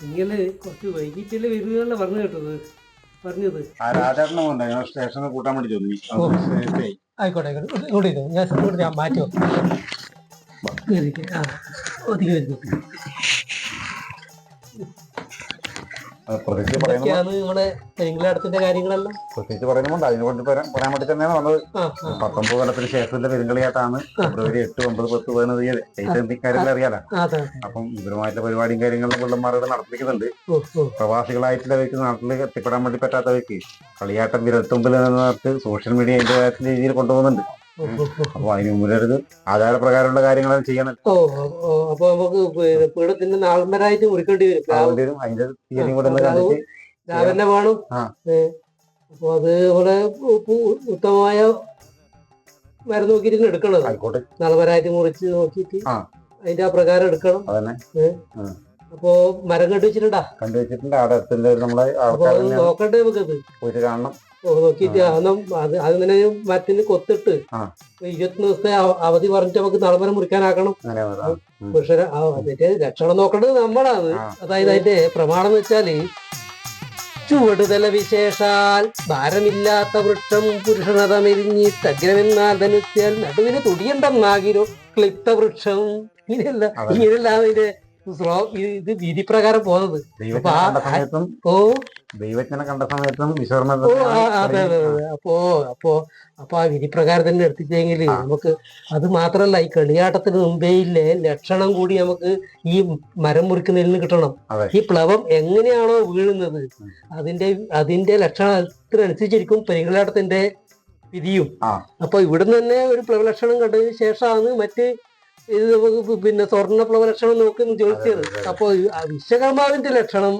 ഇങ്ങനെ കുറച്ച് വൈകിട്ടല്ലേ വരുന്നതല്ല പറഞ്ഞു കേട്ടത് പറഞ്ഞത്. സ്റ്റേഷനിൽ കൂട്ടാൻ വേണ്ടി തോന്നി. ആയിക്കോട്ടെ ഇങ്ങോട്ട് ഞാൻ മാറ്റി വെക്കാം. നമ്മുടെ പെരിങ്കളിയാട്ടത്തിന്റെ കാര്യങ്ങളെല്ലാം പ്രത്യേകിച്ച് പറയുന്നുണ്ട്. അതിനുകൊണ്ട് പറയാൻ വേണ്ടി തന്നെയാണ് വന്നത്. 19 കൊല്ലത്തിന് ശേഷത്തിന്റെ പെരിങ്കളിയാട്ടാണ്. ഫെബ്രുവരി 8, 9, 10, 11 തീയതി കാര്യങ്ങൾ അറിയാലോ. അപ്പം ഇവരുമായിട്ടുള്ള പരിപാടിയും കാര്യങ്ങളും പിള്ളമാരുടെ നടത്തിക്കുന്നുണ്ട്. പ്രവാസികളായിട്ടുള്ളവർക്ക് നാട്ടിൽ എത്തിപ്പെടാൻ വേണ്ടി പറ്റാത്തവർക്ക് കളിയാട്ടം വിരൽത്തുമ്പിൽ നിന്നിട്ട് സോഷ്യൽ മീഡിയ അതിന്റെ രീതിയിൽ കൊണ്ടുപോകുന്നുണ്ട്. അപ്പൊ അതിന് മുമ്പിലൊരു ആചാരപ്രകാരമുള്ള കാര്യങ്ങളെല്ലാം ചെയ്യണം. അപ്പൊ നമുക്ക് പീഠത്തിന്റെ നാളമ്പരായിട്ട് മുറിക്കേണ്ടി വരും. അതിന്റെ തീയതി കൂടെ കണ്ടിട്ട് രാവിലെ വേണം. അപ്പൊ അത് ഇവിടെ ഉത്തമമായ മരം നോക്കിയിട്ട് എടുക്കണം. ആയിക്കോട്ടെ, നാളമ്പരായിട്ട് മുറിച്ച് നോക്കിയിട്ട് അതിന്റെ ആ പ്രകാരം എടുക്കണം. അപ്പൊ മരം കണ്ടുവെച്ചിട്ടുണ്ടാ? കണ്ടുവെച്ചിട്ടുണ്ട്. അവിടെ നമ്മളെ നോക്കണ്ടേ നമുക്കത് പോയിട്ട് കാണണം. നോക്കിട്ട് അത് തന്നെ മരത്തിന് കൊത്തിട്ട് 20 ദിവസത്തെ അവധി പറഞ്ഞിട്ട് നമുക്ക് നാളെ മുറിക്കാനാക്കണം. പക്ഷെ അതിന്റെ ലക്ഷണം നോക്കേണ്ടത് നമ്മളാണ്. അതായത് അതിന്റെ പ്രമാണം എന്ന് വെച്ചാല് ചുവടുതല വിശേഷാൽ ഭാരമില്ലാത്ത വൃക്ഷം പുരുഷനതമെരിഞ്ഞിട്ട് അഗ്രമെന്നാൽ ധനുസ്യാൽ നടുവിന് തുടിയണ്ടെന്നാകിരോ ക്ലിപ്ത വൃക്ഷം. ഇങ്ങനെയല്ല അതിന്റെ ഇത് വിധിപ്രകാരം പോകുന്നത്. ദൈവജ്ഞനെ കണ്ട സമയത്തും അതെ. അപ്പൊ ആ വിധിപ്രകാരം തന്നെ എടുത്തിട്ടെങ്കിൽ നമുക്ക് അത് മാത്രല്ല, ഈ കളിയാട്ടത്തിന് മുമ്പേ ഇല്ലേ ലക്ഷണം കൂടി നമുക്ക് ഈ മരം മുറിക്കുന്നതിൽ നിന്ന് കിട്ടണം. ഈ പ്ലവം എങ്ങനെയാണോ വീഴുന്നത് അതിന്റെ ലക്ഷണത്തിനനുസരിച്ചിരിക്കും പെരിങ്കളിയാട്ടത്തിന്റെ വിധിയും. അപ്പൊ ഇവിടുന്ന് തന്നെ ഒരു പ്ലവലക്ഷണം കണ്ടതിന് ശേഷമാണ് മറ്റ് ഇത് നമുക്ക് പിന്നെ സ്വർണ്ണപ്ലവ ലക്ഷണം നോക്കി ചോദിച്ചത്. അപ്പൊ വിശ്വകർമാവിന്റെ ലക്ഷണം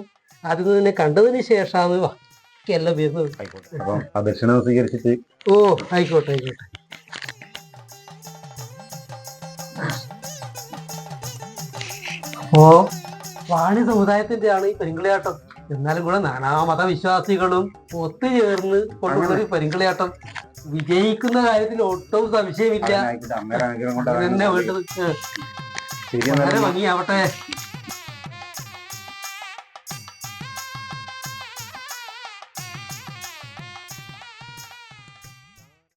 അതിൽ തന്നെ കണ്ടതിന് ശേഷമാണ് എല്ലാം വരുന്നത്. ആയിക്കോട്ടെ. അപ്പോ വാണി സമുദായത്തിന്റെ ആണ് ഈ പെരിങ്കളിയാട്ടം. എന്നാലും കൂടെ നാനാമത വിശ്വാസികളും ഒത്തുചേർന്ന് കൊണ്ടുള്ള പെരിങ്കളിയാട്ടം വിജയിക്കുന്ന കാര്യത്തിൽ ഒട്ടും സംശയമില്ല. തന്നെ വേണ്ടത് ഭംഗിയാവട്ടെ.